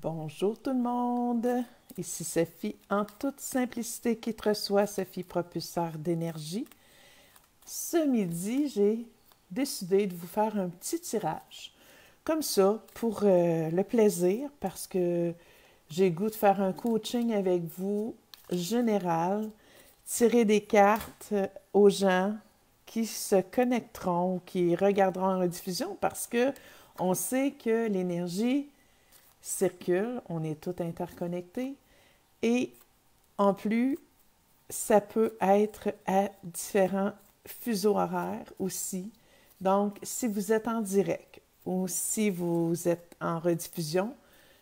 Bonjour tout le monde, ici Sophie en toute simplicité qui te reçoit, Sophie propulseur d'énergie. Ce midi, j'ai décidé de vous faire un petit tirage, comme ça, pour le plaisir, parce que j'ai le goût de faire un coaching avec vous général, tirer des cartes aux gens qui se connecteront, qui regarderont en rediffusion, parce que on sait que l'énergie circule, on est tous interconnectés et en plus, ça peut être à différents fuseaux horaires aussi. Donc, si vous êtes en direct ou si vous êtes en rediffusion,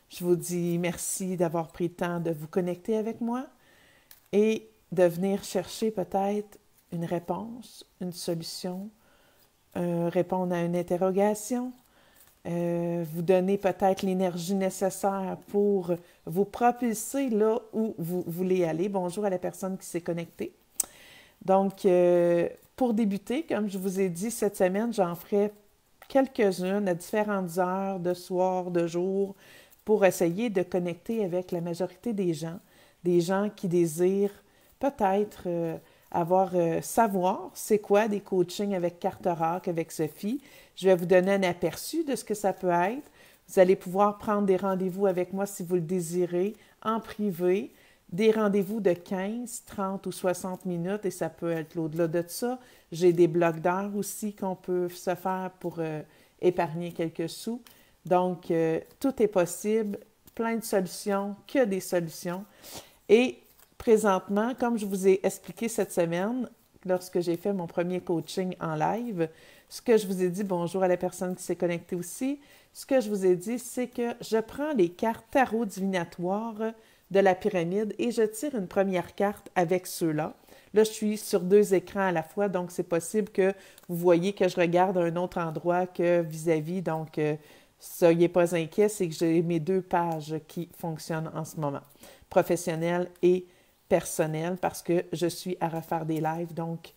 je vous dis merci d'avoir pris le temps de vous connecter avec moi et de venir chercher peut-être une réponse, une solution, répondre à une interrogation, vous donner peut-être l'énergie nécessaire pour vous propulser là où vous voulez aller. Bonjour à la personne qui s'est connectée. Donc, pour débuter, comme je vous ai dit, cette semaine, j'en ferai quelques-unes à différentes heures de soir, de jour, pour essayer de connecter avec la majorité des gens qui désirent peut-être savoir c'est quoi des coachings avec carte oracle, avec Sophie. Je vais vous donner un aperçu de ce que ça peut être. Vous allez pouvoir prendre des rendez-vous avec moi si vous le désirez, en privé, des rendez-vous de 15, 30 ou 60 minutes et ça peut être au-delà de ça. J'ai des blocs d'heures aussi qu'on peut se faire pour épargner quelques sous. Donc, tout est possible, plein de solutions, que des solutions. Et présentement, comme je vous ai expliqué cette semaine, lorsque j'ai fait mon premier coaching en live, ce que je vous ai dit, bonjour à la personne qui s'est connectée aussi, ce que je vous ai dit, c'est que je prends les cartes tarot divinatoires de la pyramide et je tire une première carte avec ceux-là. Là, je suis sur deux écrans à la fois, donc c'est possible que vous voyez que je regarde à un autre endroit que vis-à-vis, donc soyez pas inquiets, c'est que j'ai mes deux pages qui fonctionnent en ce moment, professionnelle et personnelle, parce que je suis à refaire des lives, donc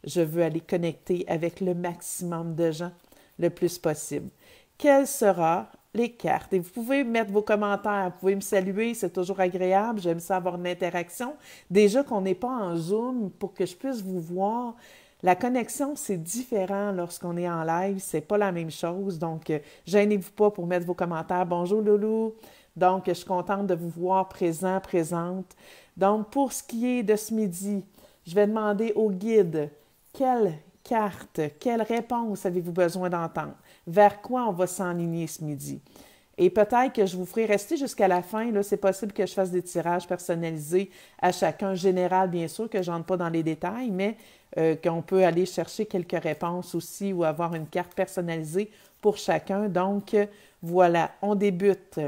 je veux aller connecter avec le maximum de gens le plus possible. Quelles seront les cartes? Et vous pouvez mettre vos commentaires, vous pouvez me saluer, c'est toujours agréable, j'aime ça avoir une interaction. Déjà qu'on n'est pas en Zoom pour que je puisse vous voir, la connexion, c'est différent lorsqu'on est en live, c'est pas la même chose. Donc, gênez-vous pas pour mettre vos commentaires. Bonjour Loulou. Donc, je suis contente de vous voir présent, présente. Donc, pour ce qui est de ce midi, je vais demander au guide quelle carte, quelle réponse avez-vous besoin d'entendre? Vers quoi on va s'enligner ce midi? Et peut-être que je vous ferai rester jusqu'à la fin. Là, c'est possible que je fasse des tirages personnalisés à chacun, général bien sûr, que je n'entre pas dans les détails, mais qu'on peut aller chercher quelques réponses aussi ou avoir une carte personnalisée pour chacun. Donc, voilà, on débute.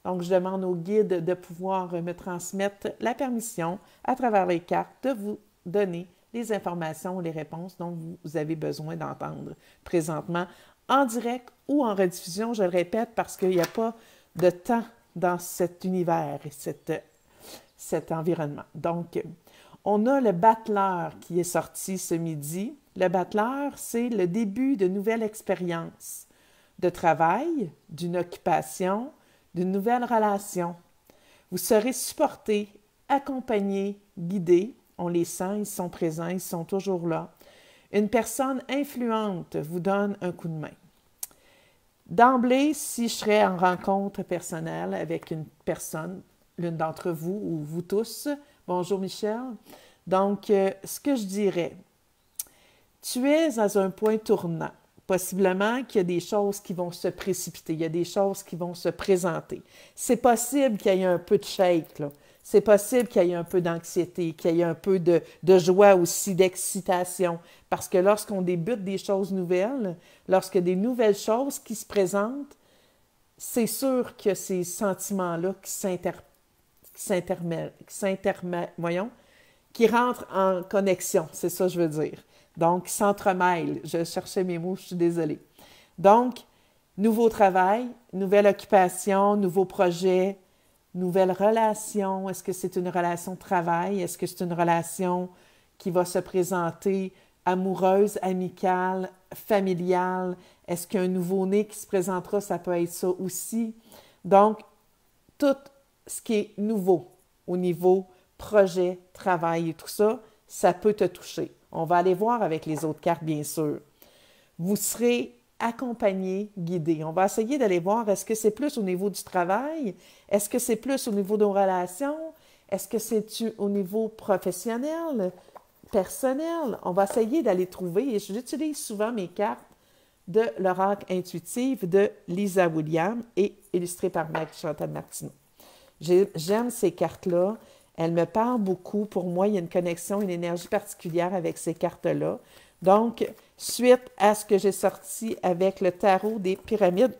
Donc, je demande au guide de pouvoir me transmettre la permission à travers les cartes de vous donner les informations, les réponses dont vous avez besoin d'entendre présentement en direct ou en rediffusion, je le répète, parce qu'il n'y a pas de temps dans cet univers et cet environnement. Donc, on a le battleur qui est sorti ce midi. Le battleur, c'est le début de nouvelles expériences de travail, d'une occupation, d'une nouvelle relation. Vous serez supporté, accompagné, guidé. On les sent, ils sont présents, ils sont toujours là. Une personne influente vous donne un coup de main. D'emblée, si je serais en rencontre personnelle avec une personne, l'une d'entre vous ou vous tous, bonjour Michel, donc ce que je dirais, tu es à un point tournant. Possiblement qu'il y a des choses qui vont se précipiter, il y a des choses qui vont se présenter. C'est possible qu'il y ait un peu de shake, là. C'est possible qu'il y ait un peu d'anxiété, qu'il y ait un peu de joie aussi, d'excitation. Parce que lorsqu'on débute des choses nouvelles, lorsque des nouvelles choses qui se présentent, c'est sûr que ces sentiments-là qui rentrent en connexion, c'est ça que je veux dire. Donc, qui s'entremêlent. Je cherchais mes mots, je suis désolée. Donc, nouveau travail, nouvelle occupation, nouveau projet, nouvelle relation. Est-ce que c'est une relation de travail? Est-ce que c'est une relation qui va se présenter amoureuse, amicale, familiale? Est-ce qu'un nouveau-né qui se présentera, ça peut être ça aussi? Donc, tout ce qui est nouveau au niveau projet, travail et tout ça, ça peut te toucher. On va aller voir avec les autres cartes, bien sûr. Vous serez accompagné, guidé. On va essayer d'aller voir, est-ce que c'est plus au niveau du travail? Est-ce que c'est plus au niveau de nos relations? Est-ce que c'est au niveau professionnel, personnel? On va essayer d'aller trouver, et j'utilise souvent mes cartes de l'oracle intuitive de Lisa Williams et illustrée par Chantal Martineau. J'aime ces cartes-là. Elles me parlent beaucoup. Pour moi, il y a une connexion, une énergie particulière avec ces cartes-là. Donc, suite à ce que j'ai sorti avec le tarot des pyramides,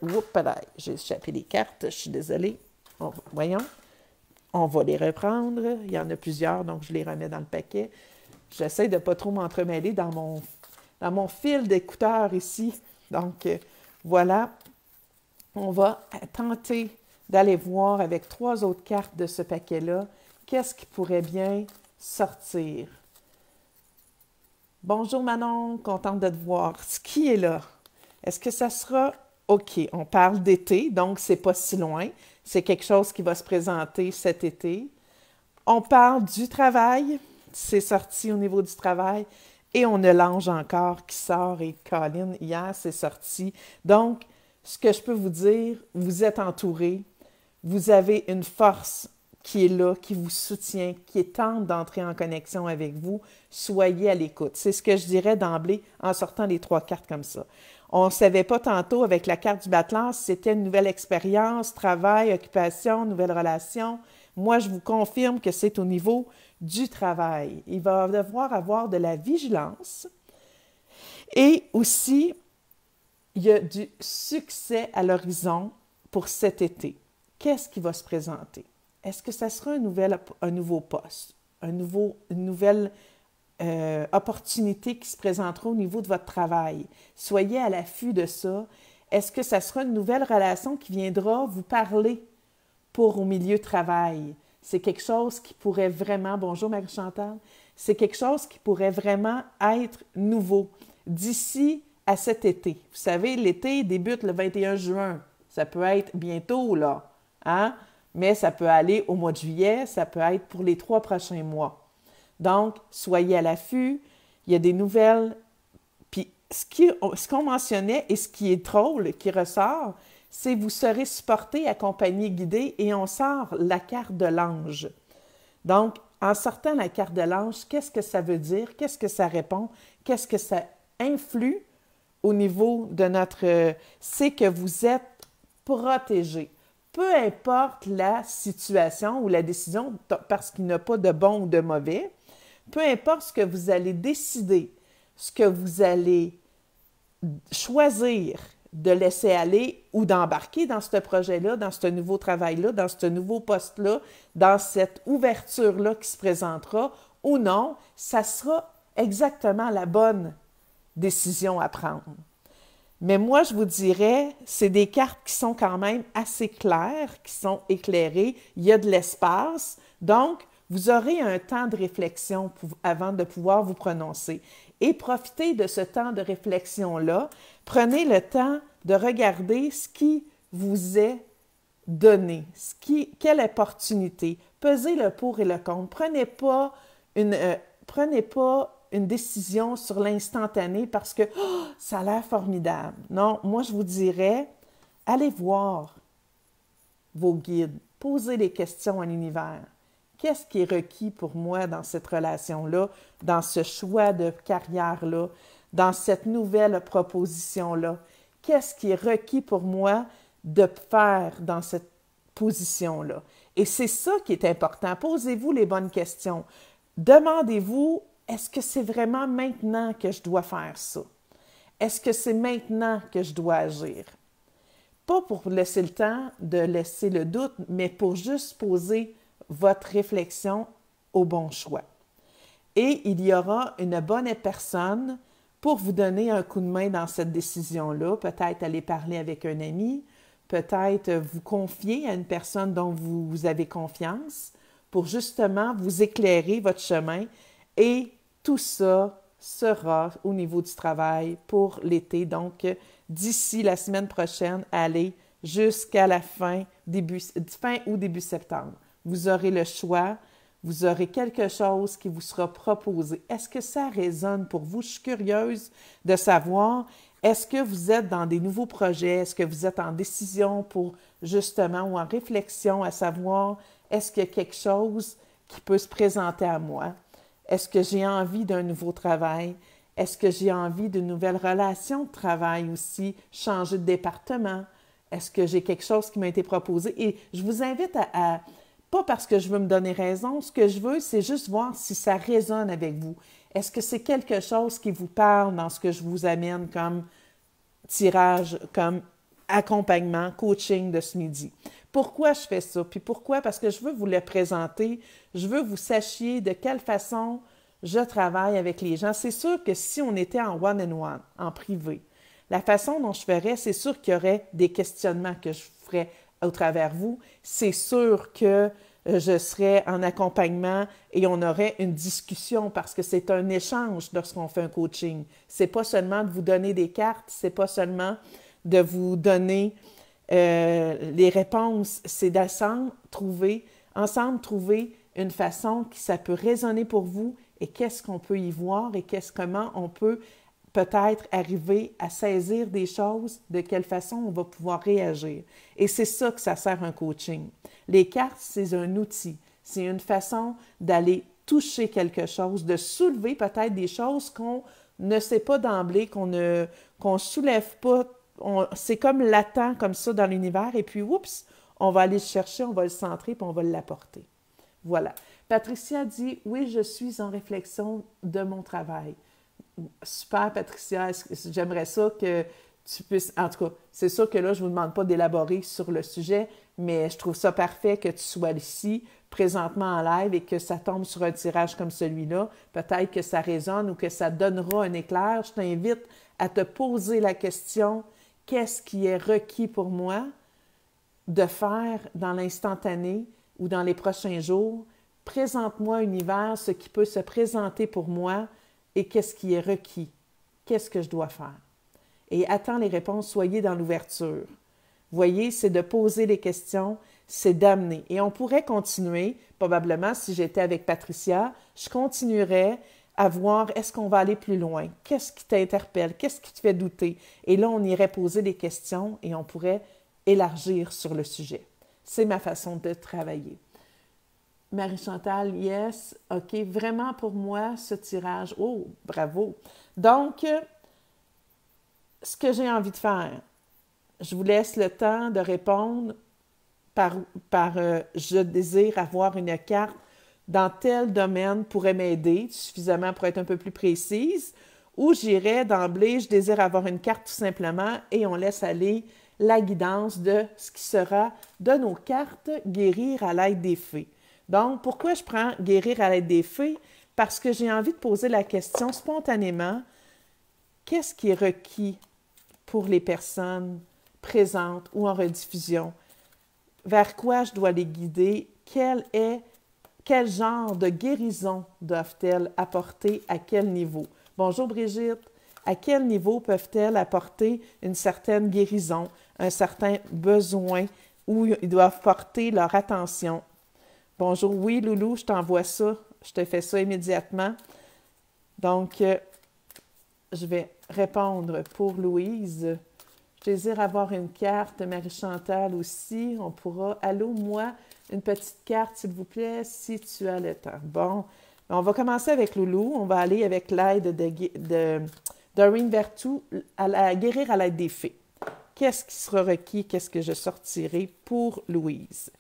j'ai échappé les cartes, je suis désolée. Voyons, on va les reprendre. Il y en a plusieurs, donc je les remets dans le paquet. J'essaie de ne pas trop m'entremêler dans mon fil d'écouteurs ici. Donc, voilà, on va tenter d'aller voir avec 3 autres cartes de ce paquet-là, qu'est-ce qui pourrait bien sortir. Bonjour Manon, contente de te voir. Ce qui est là, est-ce que ça sera OK? On parle d'été, donc c'est pas si loin. C'est quelque chose qui va se présenter cet été. On parle du travail, c'est sorti au niveau du travail. Et on a l'ange encore qui sort et Colin, hier, c'est sorti. Donc, ce que je peux vous dire, vous êtes entouré, vous avez une force qui est là, qui vous soutient, qui tente d'entrer en connexion avec vous. Soyez à l'écoute. C'est ce que je dirais d'emblée en sortant les 3 cartes comme ça. On ne savait pas tantôt avec la carte du battleur si c'était une nouvelle expérience, travail, occupation, nouvelle relation. Moi, je vous confirme que c'est au niveau du travail. Il va devoir avoir de la vigilance et aussi, il y a du succès à l'horizon pour cet été. Qu'est-ce qui va se présenter? Est-ce que ça sera un nouveau poste, une nouvelle opportunité qui se présentera au niveau de votre travail? Soyez à l'affût de ça. Est-ce que ça sera une nouvelle relation qui viendra vous parler pour au milieu travail? C'est quelque chose qui pourrait vraiment, bonjour Marie-Chantal, c'est quelque chose qui pourrait vraiment être nouveau d'ici à cet été. Vous savez, l'été débute le 21 juin. Ça peut être bientôt, là, hein? Mais ça peut aller au mois de juillet, ça peut être pour les 3 prochains mois. Donc, soyez à l'affût. Il y a des nouvelles. Puis, ce qu'on mentionnait et ce qui est drôle, qui ressort, c'est vous serez supporté, accompagné, guidé, et on sort la carte de l'ange. Donc, en sortant la carte de l'ange, qu'est-ce que ça veut dire? Qu'est-ce que ça répond? Qu'est-ce que ça influe au niveau de notre... C'est que vous êtes protégé. Peu importe la situation ou la décision, parce qu'il n'y a pas de bon ou de mauvais, peu importe ce que vous allez décider, ce que vous allez choisir de laisser aller ou d'embarquer dans ce projet-là, dans ce nouveau travail-là, dans ce nouveau poste-là, dans cette ouverture-là qui se présentera ou non, ça sera exactement la bonne décision à prendre. Mais moi, je vous dirais, c'est des cartes qui sont quand même assez claires, qui sont éclairées. Il y a de l'espace. Donc, vous aurez un temps de réflexion avant de pouvoir vous prononcer. Et profitez de ce temps de réflexion-là. Prenez le temps de regarder ce qui vous est donné, quelle opportunité. Pesez le pour et le contre. Prenez pas une décision sur l'instantané parce que ça a l'air formidable. Non, moi, je vous dirais, allez voir vos guides, posez des questions à l'univers. Qu'est-ce qui est requis pour moi dans cette relation-là, dans ce choix de carrière-là, dans cette nouvelle proposition-là? Qu'est-ce qui est requis pour moi de faire dans cette position-là? Et c'est ça qui est important. Posez-vous les bonnes questions. Demandez-vous, est-ce que c'est vraiment maintenant que je dois faire ça? Est-ce que c'est maintenant que je dois agir? Pas pour laisser le temps de laisser le doute, mais pour juste poser votre réflexion au bon choix. Et il y aura une bonne personne pour vous donner un coup de main dans cette décision-là. Peut-être aller parler avec un ami, peut-être vous confier à une personne dont vous avez confiance pour justement vous éclairer votre chemin. Et tout ça sera au niveau du travail pour l'été. Donc, d'ici la semaine prochaine, allez jusqu'à la fin ou début septembre. Vous aurez le choix, vous aurez quelque chose qui vous sera proposé. Est-ce que ça résonne pour vous? Je suis curieuse de savoir, est-ce que vous êtes dans des nouveaux projets? Est-ce que vous êtes en décision pour justement ou en réflexion à savoir, est-ce qu'il y a quelque chose qui peut se présenter à moi? Est-ce que j'ai envie d'un nouveau travail? Est-ce que j'ai envie d'une nouvelle relation de travail aussi? Changer de département? Est-ce que j'ai quelque chose qui m'a été proposé? Et je vous invite pas parce que je veux me donner raison, ce que je veux, c'est juste voir si ça résonne avec vous. Est-ce que c'est quelque chose qui vous parle dans ce que je vous amène comme tirage, comme accompagnement, coaching de ce midi? Pourquoi je fais ça? Puis pourquoi? Parce que je veux vous le présenter, je veux que vous sachiez de quelle façon je travaille avec les gens. C'est sûr que si on était en one-on-one, en privé, la façon dont je ferais, c'est sûr qu'il y aurait des questionnements que je ferais au travers vous. C'est sûr que je serais en accompagnement et on aurait une discussion parce que c'est un échange lorsqu'on fait un coaching. C'est pas seulement de vous donner des cartes, c'est pas seulement de vous donner les réponses, c'est d'ensemble trouver une façon que ça peut résonner pour vous et qu'est-ce qu'on peut y voir et comment on peut peut-être arriver à saisir des choses, de quelle façon on va pouvoir réagir. Et c'est ça que ça sert un coaching. Les cartes, c'est un outil, c'est une façon d'aller toucher quelque chose, de soulever peut-être des choses qu'on ne sait pas d'emblée, qu'on soulève pas. C'est comme latent comme ça dans l'univers et puis, oups, on va aller le chercher, on va le centrer puis on va l'apporter. Voilà. Patricia dit, oui, je suis en réflexion de mon travail. Super, Patricia. J'aimerais ça que tu puisses... En tout cas, c'est sûr que là, je ne vous demande pas d'élaborer sur le sujet, mais je trouve ça parfait que tu sois ici, présentement en live, et que ça tombe sur un tirage comme celui-là. Peut-être que ça résonne ou que ça donnera un éclair. Je t'invite à te poser la question, qu'est-ce qui est requis pour moi de faire dans l'instantané ou dans les prochains jours? Présente-moi, univers, ce qui peut se présenter pour moi et qu'est-ce qui est requis? Qu'est-ce que je dois faire? Et attends les réponses, soyez dans l'ouverture. Voyez, c'est de poser les questions, c'est d'amener. Et on pourrait continuer, probablement, si j'étais avec Patricia, je continuerais à voir, est-ce qu'on va aller plus loin? Qu'est-ce qui t'interpelle? Qu'est-ce qui te fait douter? Et là, on irait poser des questions et on pourrait élargir sur le sujet. C'est ma façon de travailler. Marie-Chantal, yes, OK, vraiment pour moi, ce tirage, oh, bravo. Donc, ce que j'ai envie de faire, je vous laisse le temps de répondre par je désire avoir une carte dans tel domaine pourrait m'aider suffisamment pour être un peu plus précise, ou j'irais d'emblée, je désire avoir une carte tout simplement et on laisse aller la guidance de ce qui sera de nos cartes guérir à l'aide des fées. Donc, pourquoi je prends guérir à l'aide des fées? Parce que j'ai envie de poser la question spontanément, qu'est-ce qui est requis pour les personnes présentes ou en rediffusion? Vers quoi je dois les guider? Quel genre de guérison doivent-elles apporter à quel niveau? Bonjour Brigitte, à quel niveau peuvent-elles apporter une certaine guérison, un certain besoin où ils doivent porter leur attention? Bonjour, oui Loulou, je t'envoie ça, je te fais ça immédiatement. Donc, je vais répondre pour Louise. Je désire avoir une carte, Marie-Chantal aussi. On pourra, allô, moi, une petite carte, s'il vous plaît, si tu as le temps. Bon, on va commencer avec Loulou. On va aller avec l'aide de Doreen Vertou, à guérir à l'aide des fées. Qu'est-ce qui sera requis? Qu'est-ce que je sortirai pour Louise?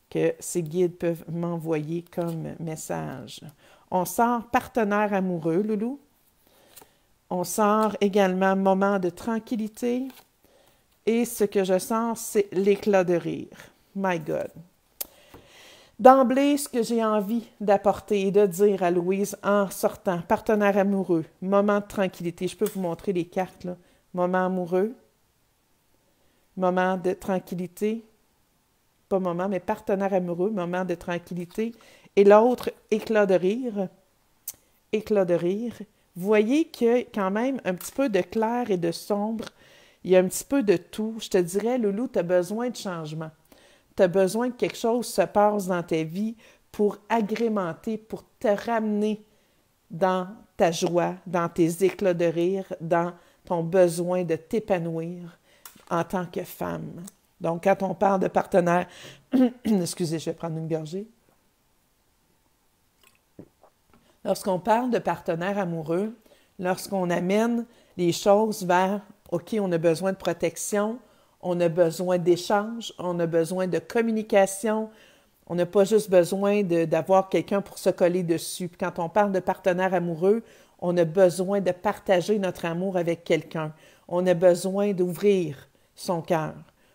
Que ces guides peuvent m'envoyer comme message. On sort partenaire amoureux, Loulou. On sort également moment de tranquillité. Et ce que je sens, c'est l'éclat de rire. My God. D'emblée, ce que j'ai envie d'apporter et de dire à Louise en sortant, partenaire amoureux, moment de tranquillité. Je peux vous montrer les cartes, là. Moment amoureux, moment de tranquillité, pas moment, mais partenaire amoureux, moment de tranquillité. Et l'autre, éclat de rire. Éclat de rire. Vous voyez qu'il y a quand même un petit peu de clair et de sombre. Il y a un petit peu de tout. Je te dirais, Loulou, tu as besoin de changement. Tu as besoin que quelque chose se passe dans ta vie pour agrémenter, pour te ramener dans ta joie, dans tes éclats de rire, dans ton besoin de t'épanouir en tant que femme. Donc, quand on parle de partenaire, excusez, je vais prendre une gorgée. Lorsqu'on parle de partenaire amoureux, lorsqu'on amène les choses vers, OK, on a besoin de protection, on a besoin d'échange, on a besoin de communication, on n'a pas juste besoin d'avoir quelqu'un pour se coller dessus. Puis quand on parle de partenaire amoureux, on a besoin de partager notre amour avec quelqu'un. On a besoin d'ouvrir son cœur.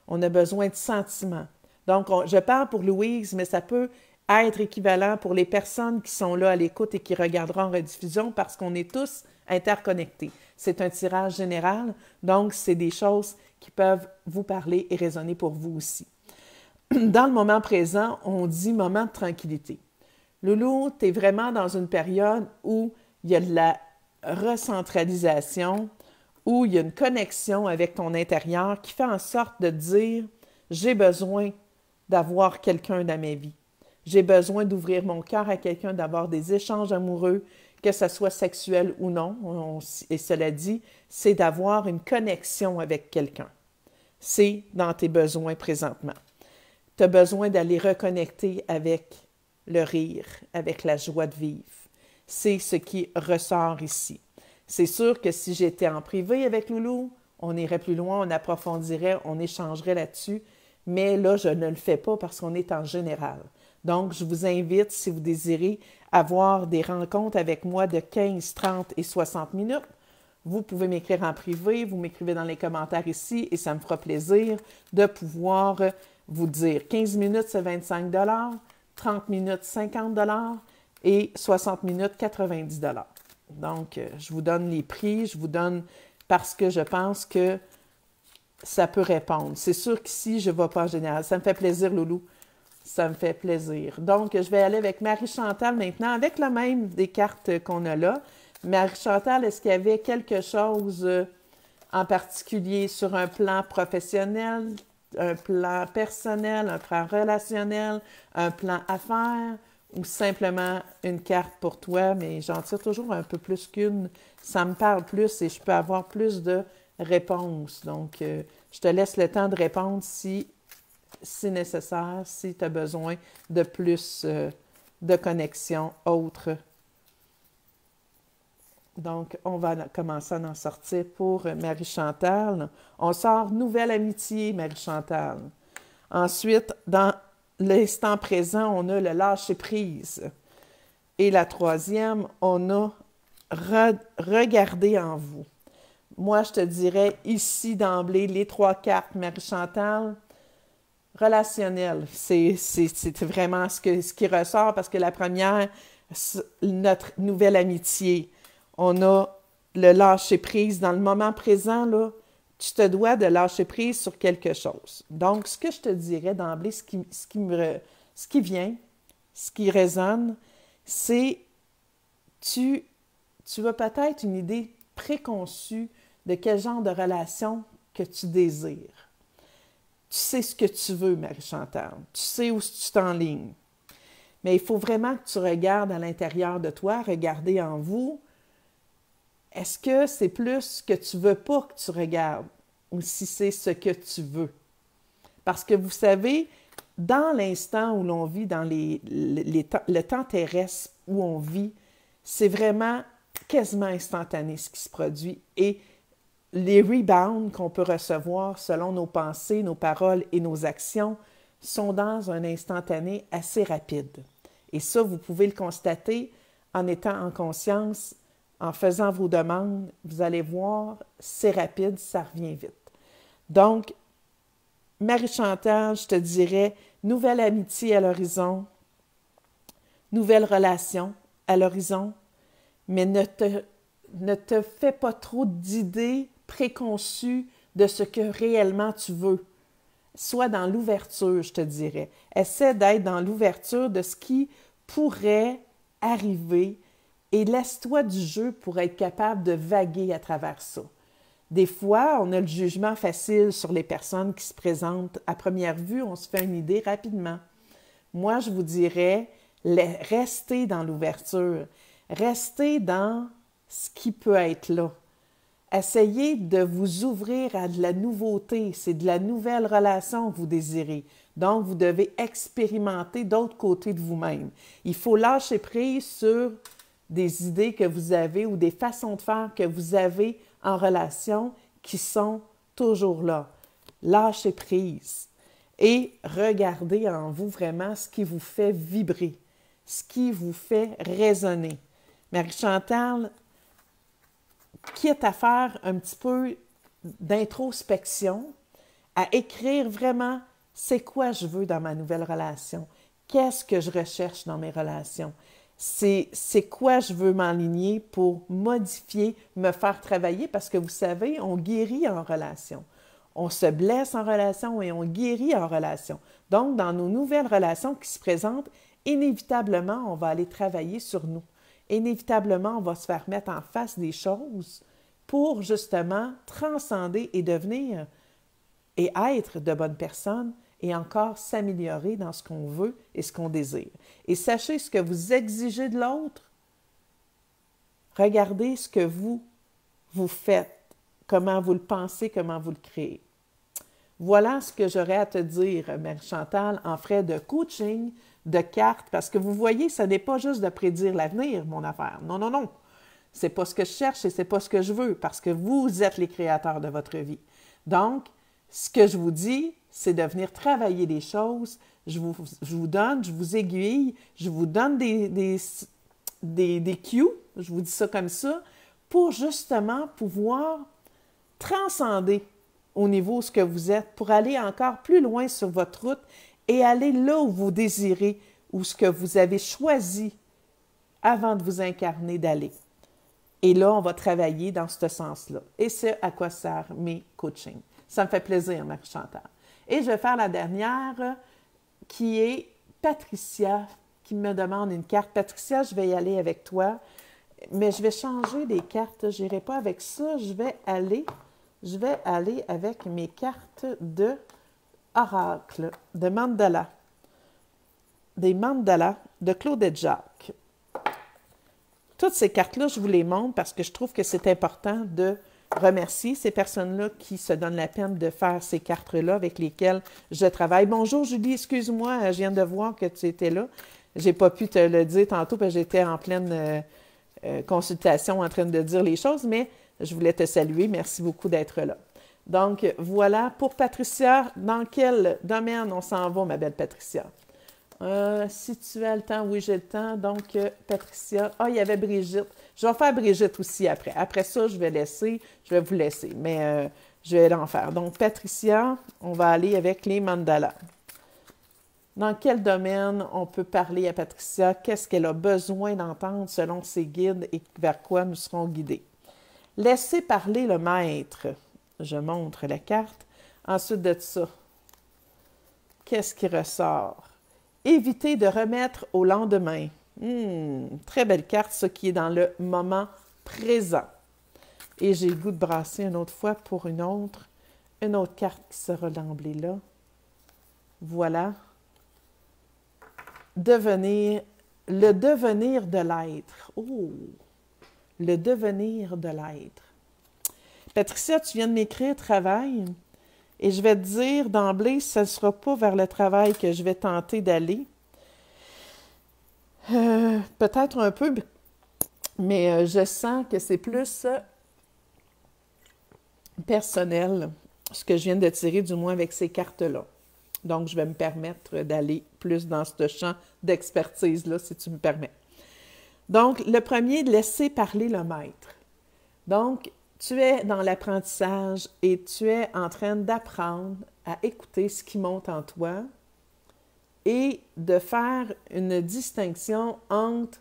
On a besoin de sentiments. Donc, je parle pour Louise, mais ça peut être équivalent pour les personnes qui sont là à l'écoute et qui regarderont en rediffusion parce qu'on est tous interconnectés. C'est un tirage général, donc c'est des choses qui peuvent vous parler et résonner pour vous aussi. Dans le moment présent, on dit moment de tranquillité. Loulou, tu es vraiment dans une période où il y a de la recentralisation, où il y a une connexion avec ton intérieur qui fait en sorte de dire « j'ai besoin d'avoir quelqu'un dans ma vie. J'ai besoin d'ouvrir mon cœur à quelqu'un, d'avoir des échanges amoureux, que ce soit sexuel ou non. Et cela dit, c'est d'avoir une connexion avec quelqu'un. C'est dans tes besoins présentement. Tu as besoin d'aller reconnecter avec le rire, avec la joie de vivre. C'est ce qui ressort ici. C'est sûr que si j'étais en privé avec Loulou, on irait plus loin, on approfondirait, on échangerait là-dessus, mais là, je ne le fais pas parce qu'on est en général. Donc, je vous invite, si vous désirez avoir des rencontres avec moi de 15, 30 et 60 minutes, vous pouvez m'écrire en privé, vous m'écrivez dans les commentaires ici et ça me fera plaisir de pouvoir vous dire 15 minutes, c'est 25 $, 30 minutes, 50 $ et 60 minutes, 90 $. Donc, je vous donne les prix, je vous donne parce que je pense que ça peut répondre. C'est sûr qu'ici, je ne vais pas en général. Ça me fait plaisir, Loulou. Ça me fait plaisir. Donc, je vais aller avec Marie-Chantal maintenant, avec le même des cartes qu'on a là. Marie-Chantal, est-ce qu'il y avait quelque chose en particulier sur un plan professionnel, un plan personnel, un plan relationnel, un plan affaires ou simplement une carte pour toi, mais j'en tire toujours un peu plus qu'une. Ça me parle plus et je peux avoir plus de réponses. Donc, je te laisse le temps de répondre si nécessaire, si tu as besoin de plus de connexion autre. Donc, on va commencer à en sortir pour Marie-Chantal. On sort nouvelle amitié, Marie-Chantal. Ensuite, dans l'instant présent, on a le lâcher-prise. Et la troisième, on a regarder en vous. Moi, je te dirais ici d'emblée, les trois cartes, Marie-Chantal, relationnel. C'est vraiment ce qui ressort parce que la première, notre nouvelle amitié. On a le lâcher-prise. Dans le moment présent, là, tu te dois de lâcher prise sur quelque chose. Donc, ce que je te dirais d'emblée, ce qui vient, ce qui résonne, c'est tu as peut-être une idée préconçue de quel genre de relation que tu désires. Tu sais ce que tu veux, Marie-Chantal. Tu sais où tu t'enlignes. Mais il faut vraiment que tu regardes à l'intérieur de toi, regarder en vous. Est-ce que c'est plus ce que tu veux pas que tu regardes ou si c'est ce que tu veux? Parce que vous savez, dans l'instant où l'on vit, dans le temps terrestre où on vit, c'est vraiment quasiment instantané ce qui se produit. Et les rebounds qu'on peut recevoir selon nos pensées, nos paroles et nos actions sont dans un instantané assez rapide. Et ça, vous pouvez le constater en étant en conscience, en faisant vos demandes, vous allez voir, c'est rapide, ça revient vite. Donc, Marie-Chantal, je te dirais, nouvelle amitié à l'horizon, nouvelle relation à l'horizon, mais ne te fais pas trop d'idées préconçues de ce que réellement tu veux. Sois dans l'ouverture, je te dirais. Essaie d'être dans l'ouverture de ce qui pourrait arriver et laisse-toi du jeu pour être capable de vaguer à travers ça. Des fois, on a le jugement facile sur les personnes qui se présentent. À première vue, on se fait une idée rapidement. Moi, je vous dirais, restez dans l'ouverture. Restez dans ce qui peut être là. Essayez de vous ouvrir à de la nouveauté. C'est de la nouvelle relation que vous désirez. Donc, vous devez expérimenter d'autres côtés de vous-même. Il faut lâcher prise sur des idées que vous avez ou des façons de faire que vous avez en relation qui sont toujours là. Lâchez prise et regardez en vous vraiment ce qui vous fait vibrer, ce qui vous fait résonner. Marie-Chantal, quitte à faire un petit peu d'introspection, à écrire vraiment c'est quoi je veux dans ma nouvelle relation, qu'est-ce que je recherche dans mes relations, c'est quoi je veux m'aligner pour modifier, me faire travailler, parce que vous savez, on guérit en relation. On se blesse en relation et on guérit en relation. Donc, dans nos nouvelles relations qui se présentent, inévitablement, on va aller travailler sur nous. Inévitablement, on va se faire mettre en face des choses pour justement transcender et devenir et être de bonnes personnes et encore s'améliorer dans ce qu'on veut et ce qu'on désire. Et sachez ce que vous exigez de l'autre. Regardez ce que vous faites, comment vous le pensez, comment vous le créez. Voilà ce que j'aurais à te dire, Marie-Chantal, en frais de coaching, de cartes, parce que vous voyez, ce n'est pas juste de prédire l'avenir, mon affaire. Non, non, non. C'est pas ce que je cherche et c'est pas ce que je veux, parce que vous êtes les créateurs de votre vie. Donc, ce que je vous dis, c'est de venir travailler des choses. Je vous donne, je vous aiguille, je vous donne des cues, je vous dis ça comme ça, pour justement pouvoir transcender au niveau où ce que vous êtes, pour aller encore plus loin sur votre route et aller là où vous désirez, où ce que vous avez choisi avant de vous incarner d'aller. Et là, on va travailler dans ce sens-là. Et c'est à quoi servent mes coachings. Ça me fait plaisir, Marie-Chantal. Et je vais faire la dernière, qui est Patricia, qui me demande une carte. Patricia, je vais y aller avec toi, mais je vais changer les cartes. Je n'irai pas avec ça. Je vais aller avec mes cartes de oracle, de mandala, des mandalas de Claudette Jacques. Toutes ces cartes-là, je vous les montre parce que je trouve que c'est important de remercier ces personnes-là qui se donnent la peine de faire ces cartes-là avec lesquelles je travaille. Bonjour Julie, excuse-moi, je viens de voir que tu étais là. Je n'ai pas pu te le dire tantôt parce que j'étais en pleine consultation en train de dire les choses, mais je voulais te saluer. Merci beaucoup d'être là. Donc, voilà. Pour Patricia, dans quel domaine on s'en va, ma belle Patricia? Si tu as le temps, oui, j'ai le temps. Donc, Patricia. Ah, il y avait Brigitte. Je vais faire Brigitte aussi après. Après ça, je vais vous laisser, mais je vais l'en faire. Donc, Patricia, on va aller avec les mandalas. Dans quel domaine on peut parler à Patricia? Qu'est-ce qu'elle a besoin d'entendre selon ses guides et vers quoi nous serons guidés? Laissez parler le maître. Je montre la carte. Ensuite de ça, qu'est-ce qui ressort? Évitez de remettre au lendemain. Très belle carte, ce qui est dans le moment présent. Et j'ai le goût de brasser une autre fois pour une autre carte qui sera d'emblée là. Voilà. Le devenir de l'être. Oh! Le devenir de l'être. Patricia, tu viens de m'écrire travail. Et je vais te dire d'emblée, ce ne sera pas vers le travail que je vais tenter d'aller. Peut-être un peu, mais je sens que c'est plus personnel, ce que je viens de tirer, du moins avec ces cartes-là. Donc, je vais me permettre d'aller plus dans ce champ d'expertise-là, si tu me permets. Donc, le premier, laisser parler le maître. Donc, tu es dans l'apprentissage et tu es en train d'apprendre à écouter ce qui monte en toi et de faire une distinction entre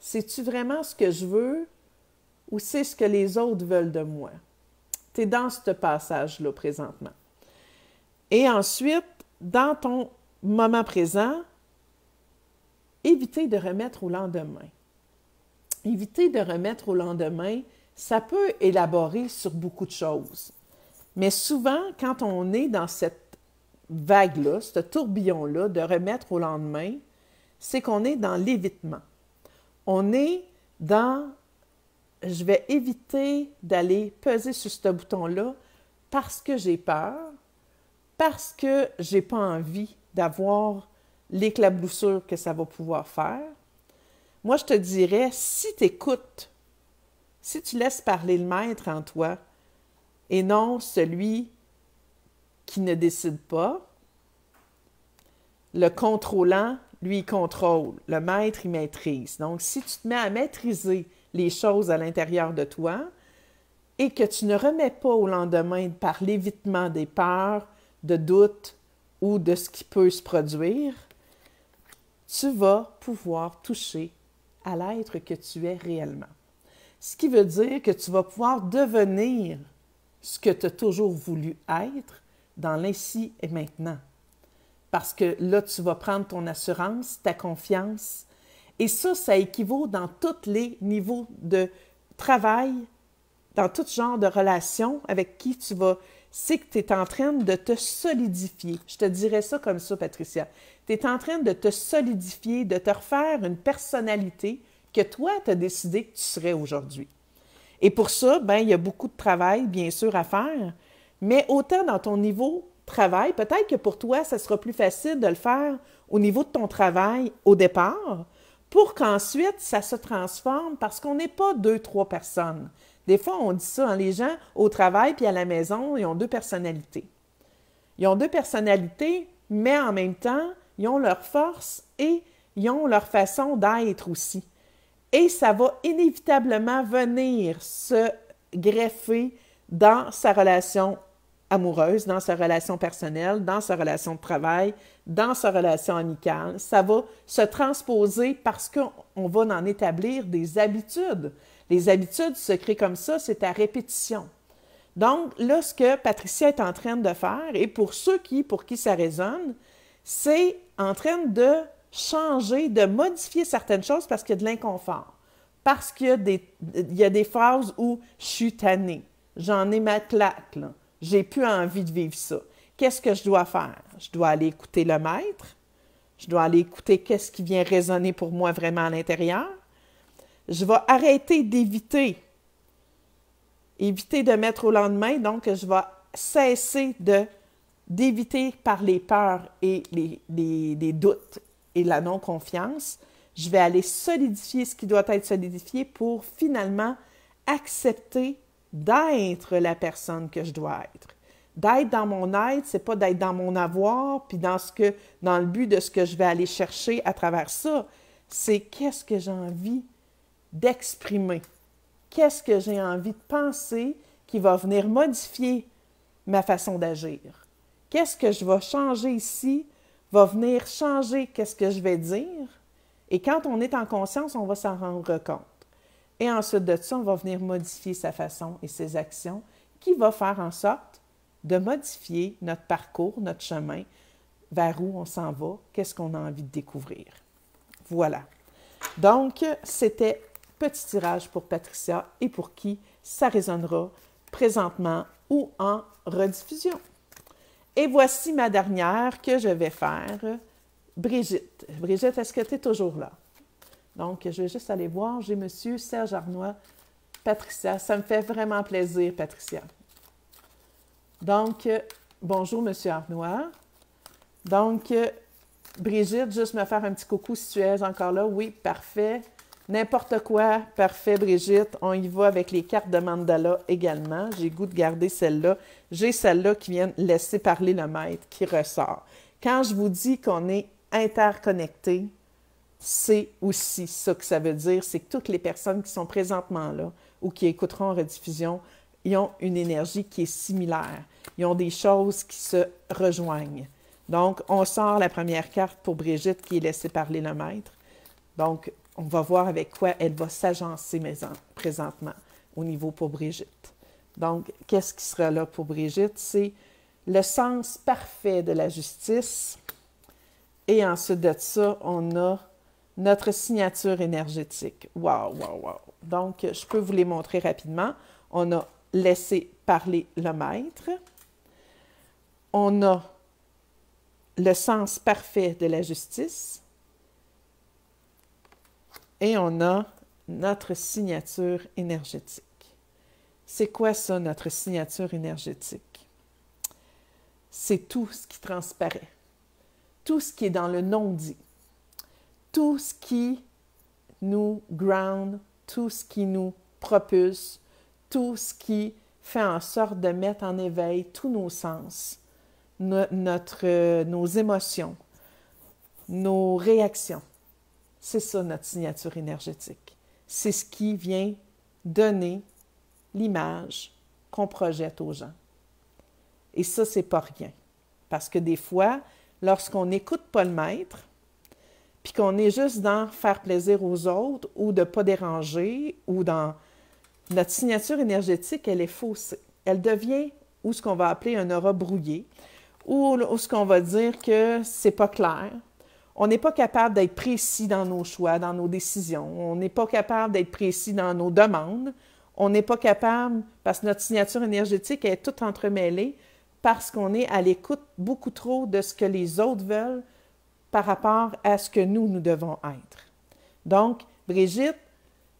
c'est-tu vraiment ce que je veux ou c'est ce que les autres veulent de moi? Tu es dans ce passage-là présentement. Et ensuite, dans ton moment présent, évitez de remettre au lendemain. Évitez de remettre au lendemain ça peut élaborer sur beaucoup de choses. Mais souvent, quand on est dans cette vague-là, ce tourbillon-là de remettre au lendemain, c'est qu'on est dans l'évitement. On est dans « je vais éviter d'aller peser sur ce bouton-là parce que j'ai peur, parce que j'ai pas envie d'avoir l'éclaboussure que ça va pouvoir faire. » Moi, je te dirais, si tu écoutes, si tu laisses parler le maître en toi et non celui qui ne décide pas, le contrôlant, lui, il contrôle. Le maître, il maîtrise. Donc, si tu te mets à maîtriser les choses à l'intérieur de toi et que tu ne remets pas au lendemain par l'évitement des peurs, de doutes ou de ce qui peut se produire, tu vas pouvoir toucher à l'être que tu es réellement. Ce qui veut dire que tu vas pouvoir devenir ce que tu as toujours voulu être dans l'ici et maintenant. Parce que là, tu vas prendre ton assurance, ta confiance. Et ça équivaut dans tous les niveaux de travail, dans tout genre de relation avec qui tu vas. C'est que tu es en train de te solidifier. Je te dirais ça comme ça, Patricia. Tu es en train de te solidifier, de te refaire une personnalité que toi, tu as décidé que tu serais aujourd'hui. Et pour ça, bien, il y a beaucoup de travail, bien sûr, à faire, mais autant dans ton niveau travail, peut-être que pour toi, ça sera plus facile de le faire au niveau de ton travail au départ, pour qu'ensuite, ça se transforme, parce qu'on n'est pas 2-3 personnes. Des fois, on dit ça, hein, les gens au travail puis à la maison, ils ont 2 personnalités. Ils ont 2 personnalités, mais en même temps, ils ont leur force et ils ont leur façon d'être aussi. Et ça va inévitablement venir se greffer dans sa relation amoureuse, dans sa relation personnelle, dans sa relation de travail, dans sa relation amicale. Ça va se transposer parce qu'on va en établir des habitudes. Les habitudes se créent comme ça, c'est à répétition. Donc, là, ce que Patricia est en train de faire, et pour ceux pour qui ça résonne, c'est en train de changer, de modifier certaines choses parce qu'il y a de l'inconfort. Parce qu'il y a des phases où je suis tannée, j'en ai ma claque, là. J'ai plus envie de vivre ça. Qu'est-ce que je dois faire? Je dois aller écouter le maître, je dois aller écouter qu'est-ce qui vient résonner pour moi vraiment à l'intérieur. Je vais arrêter d'éviter de mettre au lendemain, donc je vais cesser d'éviter par les peurs et les doutes et la non-confiance. Je vais aller solidifier ce qui doit être solidifié pour finalement accepter d'être la personne que je dois être. D'être dans mon être, c'est pas d'être dans mon avoir, puis dans le but de ce que je vais aller chercher à travers ça. C'est qu'est-ce que j'ai envie d'exprimer. Qu'est-ce que j'ai envie de penser qui va venir modifier ma façon d'agir. Qu'est-ce que je vais changer ici va venir changer qu'est-ce que je vais dire. Et quand on est en conscience, on va s'en rendre compte. Et ensuite de ça, on va venir modifier sa façon et ses actions qui va faire en sorte de modifier notre parcours, notre chemin, vers où on s'en va, qu'est-ce qu'on a envie de découvrir. Voilà. Donc, c'était petit tirage pour Patricia et pour qui ça résonnera présentement ou en rediffusion. Et voici ma dernière que je vais faire, Brigitte. Brigitte, est-ce que tu es toujours là? Donc, je vais juste aller voir. J'ai M. Serge Arnois, Patricia. Ça me fait vraiment plaisir, Patricia. Donc, bonjour, M. Arnois. Donc, Brigitte, juste me faire un petit coucou si tu es encore là. Oui, parfait. N'importe quoi, parfait, Brigitte. On y va avec les cartes de mandala également. J'ai goût de garder celle-là. J'ai celle-là qui vient laisser parler le maître, qui ressort. Quand je vous dis qu'on est interconnectés, c'est aussi ça que ça veut dire. C'est que toutes les personnes qui sont présentement là ou qui écouteront en rediffusion, ils ont une énergie qui est similaire. Ils ont des choses qui se rejoignent. Donc, on sort la première carte pour Brigitte qui est laissée parler le maître. Donc, on va voir avec quoi elle va s'agencer présentement au niveau pour Brigitte. Donc, qu'est-ce qui sera là pour Brigitte? C'est le sens parfait de la justice. Et ensuite de ça, on a notre signature énergétique. Wow, wow, wow! Donc, je peux vous les montrer rapidement. On a laissé parler le maître. On a le sens parfait de la justice. Et on a notre signature énergétique. C'est quoi ça, notre signature énergétique? C'est tout ce qui transparaît, tout ce qui est dans le non-dit, tout ce qui nous ground, tout ce qui nous propulse, tout ce qui fait en sorte de mettre en éveil tous nos sens, nos émotions, nos réactions. C'est ça notre signature énergétique. C'est ce qui vient donner l'image qu'on projette aux gens. Et ça, c'est pas rien. Parce que des fois, lorsqu'on n'écoute pas le maître, puis qu'on est juste dans faire plaisir aux autres ou de ne pas déranger, ou dans notre signature énergétique, elle est faussée. Elle devient ou ce qu'on va appeler un aura brouillé, ou ce qu'on va dire que c'est pas clair. On n'est pas capable d'être précis dans nos choix, dans nos décisions. On n'est pas capable d'être précis dans nos demandes. On n'est pas capable, parce que notre signature énergétique est toute entremêlée, parce qu'on est à l'écoute beaucoup trop de ce que les autres veulent par rapport à ce que nous devons être. Donc, Brigitte,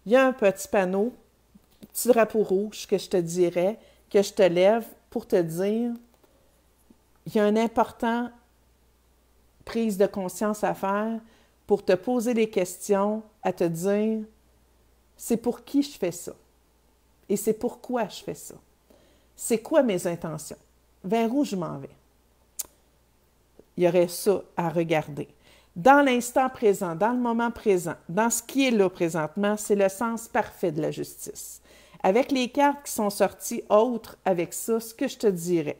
il y a un petit panneau, petit drapeau rouge que je te dirais, que je te lève pour te dire, il y a une importante prise de conscience à faire pour te poser des questions, à te dire, c'est pour qui je fais ça? Et c'est pourquoi je fais ça? C'est quoi mes intentions? Vers où je m'en vais? Il y aurait ça à regarder. Dans l'instant présent, dans le moment présent, dans ce qui est là présentement, c'est le sens parfait de la justice. Avec les cartes qui sont sorties autres avec ça, ce que je te dirais,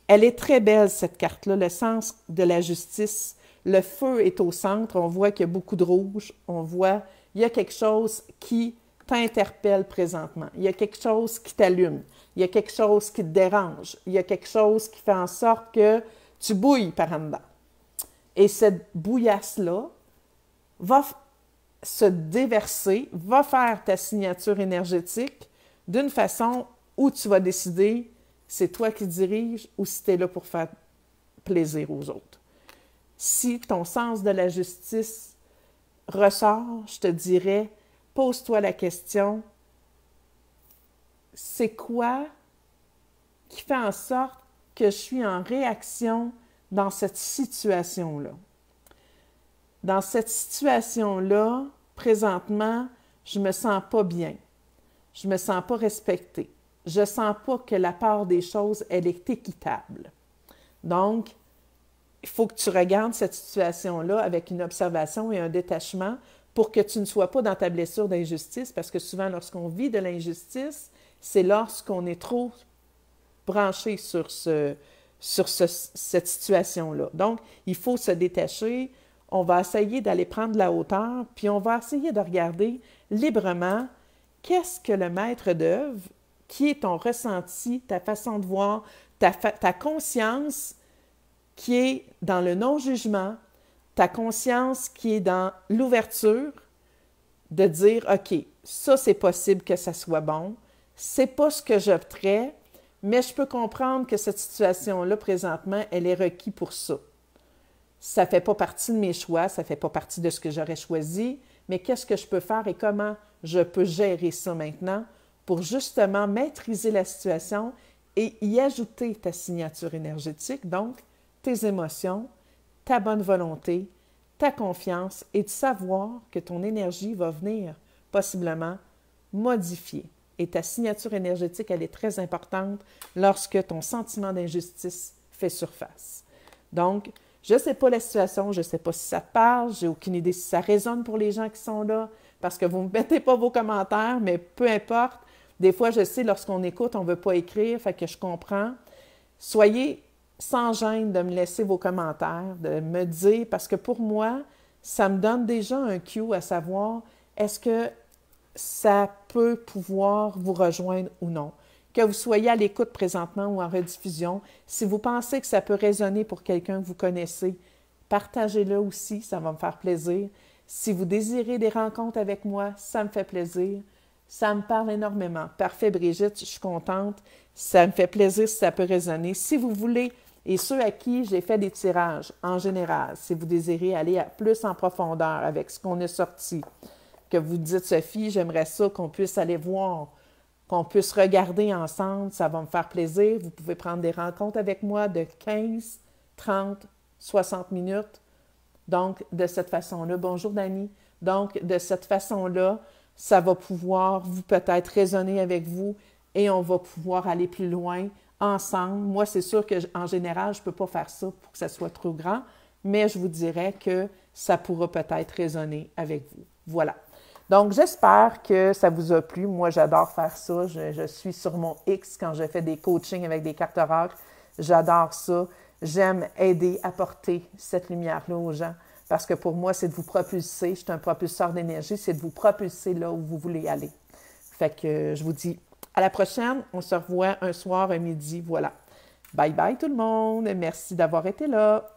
elle est très belle cette carte-là, le sens de la justice. Le feu est au centre, on voit qu'il y a beaucoup de rouge, on voit, il y a quelque chose qui t'interpelle présentement, il y a quelque chose qui t'allume, il y a quelque chose qui te dérange, il y a quelque chose qui fait en sorte que tu bouilles par en dedans. Et cette bouillasse-là va se déverser, va faire ta signature énergétique d'une façon où tu vas décider c'est toi qui diriges ou si tu es là pour faire plaisir aux autres. Si ton sens de la justice ressort, je te dirais, pose-toi la question, c'est quoi qui fait en sorte que je suis en réaction dans cette situation-là? Dans cette situation-là, présentement, je ne me sens pas bien. Je ne me sens pas respectée. Je ne sens pas que la part des choses, elle est équitable. Donc, il faut que tu regardes cette situation-là avec une observation et un détachement pour que tu ne sois pas dans ta blessure d'injustice, parce que souvent, lorsqu'on vit de l'injustice, c'est lorsqu'on est trop branché sur cette situation-là. Donc, il faut se détacher. On va essayer d'aller prendre de la hauteur, puis on va essayer de regarder librement qu'est-ce que le maître d'œuvre, qui est ton ressenti, ta façon de voir, ta conscience qui est dans le non-jugement, ta conscience qui est dans l'ouverture, de dire, OK, ça, c'est possible que ça soit bon, c'est pas ce que j'opterais, mais je peux comprendre que cette situation-là, présentement, elle est requise pour ça. Ça ne fait pas partie de mes choix, ça ne fait pas partie de ce que j'aurais choisi, mais qu'est-ce que je peux faire et comment je peux gérer ça maintenant pour justement maîtriser la situation et y ajouter ta signature énergétique, donc tes émotions, ta bonne volonté, ta confiance et de savoir que ton énergie va venir possiblement modifier. Et ta signature énergétique, elle est très importante lorsque ton sentiment d'injustice fait surface. Donc, je ne sais pas la situation, je ne sais pas si ça te parle, j'ai aucune idée si ça résonne pour les gens qui sont là, parce que vous ne mettez pas vos commentaires, mais peu importe. Des fois, je sais, lorsqu'on écoute, on ne veut pas écrire, fait que je comprends. Soyez sans gêne de me laisser vos commentaires, de me dire, parce que pour moi, ça me donne déjà un cue à savoir, est-ce que ça peut pouvoir vous rejoindre ou non? Que vous soyez à l'écoute présentement ou en rediffusion, si vous pensez que ça peut résonner pour quelqu'un que vous connaissez, partagez-le aussi, ça va me faire plaisir. Si vous désirez des rencontres avec moi, ça me fait plaisir. Ça me parle énormément. Parfait, Brigitte, je suis contente. Ça me fait plaisir si ça peut résonner. Si vous voulez, et ceux à qui j'ai fait des tirages, en général, si vous désirez aller plus en profondeur avec ce qu'on a sorti, que vous dites, Sophie, j'aimerais ça qu'on puisse aller voir, qu'on puisse regarder ensemble, ça va me faire plaisir. Vous pouvez prendre des rencontres avec moi de 15, 30, 60 minutes. Donc, de cette façon-là, bonjour Dani. Donc, de cette façon-là, ça va pouvoir vous peut-être résonner avec vous et on va pouvoir aller plus loin ensemble. Moi, c'est sûr qu'en général, je ne peux pas faire ça pour que ça soit trop grand, mais je vous dirais que ça pourra peut-être résonner avec vous. Voilà. Donc, j'espère que ça vous a plu. Moi, j'adore faire ça. Je suis sur mon X quand je fais des coachings avec des cartes oracle. J'adore ça. J'aime aider, apporter cette lumière-là aux gens parce que pour moi, c'est de vous propulser. Je suis un propulseur d'énergie. C'est de vous propulser là où vous voulez aller. Fait que je vous dis à la prochaine. On se revoit un soir, un midi. Voilà. Bye bye tout le monde. Merci d'avoir été là.